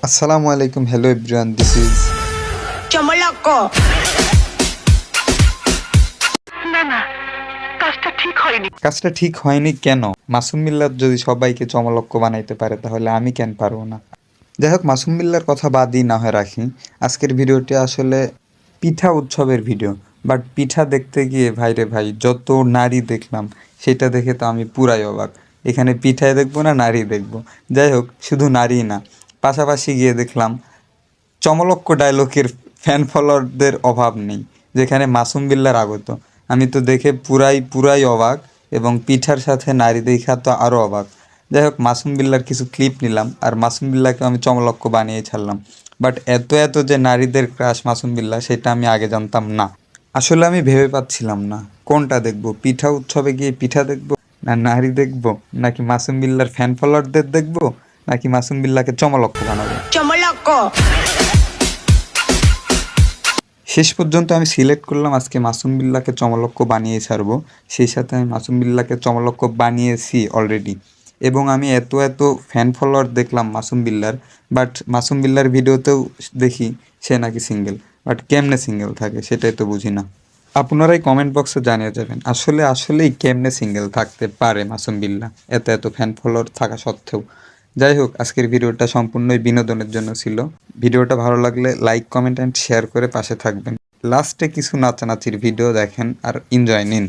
আসসালামু আলাইকুম, hello everyone, this is চমলক্কো। কাজটা ঠিক হয়নি কেন? মাসুম বিল্লাহ যদি সবাইকে চমলক্ষ বানাইতে পারে তাহলে আমি কেন পারবো না? যাই হোক, মাসুম বিল্লার কথা বাদই না হয় রাখি। আজকের ভিডিওটি আসলে পিঠা উৎসবের ভিডিও। বাট পিঠা দেখতে গিয়ে ভাইরে ভাই যত নারী দেখলাম সেটা দেখে তো আমি পুরাই অবাক। এখানে পিঠায় দেখবো না নারী দেখবো? যাই হোক, শুধু নারী না, পাশাপাশি গিয়ে দেখলাম চমলক্ষ ডায়লগের ফ্যান ফলোয়ারদের অভাব নেই, যেখানে মাসুম বিল্লার আগত। আমি তো দেখে পুরাই অবাক, এবং পিঠার সাথে নারী দেখা তো আরও অবাক। যাই হোক, মাসুম বিল্লার কিছু ক্লিপ নিলাম আর মাসুম বিল্লাকে আমি চমলক্ষ বানিয়ে ছাড়লাম। বাট এত যে নারীদের ক্রাশ মাসুম বিল্লাহ, সেটা আমি আগে জানতাম না। আসলে আমি ভেবে পাচ্ছিলাম না কোনটা দেখবো, পিঠা উৎসবে গিয়ে পিঠা দেখবো, না নারী দেখবো, নাকি মাসুম বিল্লার ফ্যান ফলোয়ারদের দেখবো, নাকি মাসুম বিল্লাহকে চমলক্ষ বানাবো। চমলক্কো। শেষ পর্যন্ত আমি সিলেক্ট করলাম আজকে মাসুম বিল্লাহকে চমলক্ষ বানিয়ে ছাড়বো। সেই সাথে আমি মাসুম বিল্লাহকে চমলক্ষ বানিয়েছি অলরেডি। এবং আমি এত ফ্যান ফলোয়ার দেখলাম মাসুম বিল্লার। বাট মাসুম বিল্লার ভিডিওতেও দেখি সে নাকি সিঙ্গেল। বাট কেমনে সিঙ্গেল থাকে সেটাই তো বুঝি না। আপনারাই কমেন্ট বক্সে জানিয়ে যাবেন আসলেই কেমনে সিঙ্গেল থাকতে পারে মাসুম বিল্লাহ এত ফ্যান ফলোয়ার থাকা সত্ত্বেও। যাই হোক, আজকের ভিডিওটা সম্পূর্ণই বিনোদনের জন্য ছিল। ভিডিওটা ভালো লাগলে লাইক, কমেন্ট অ্যান্ড শেয়ার করে পাশে থাকবেন। লাস্টে কিছু নাচানাচির ভিডিও দেখেন আর এনজয় নিন।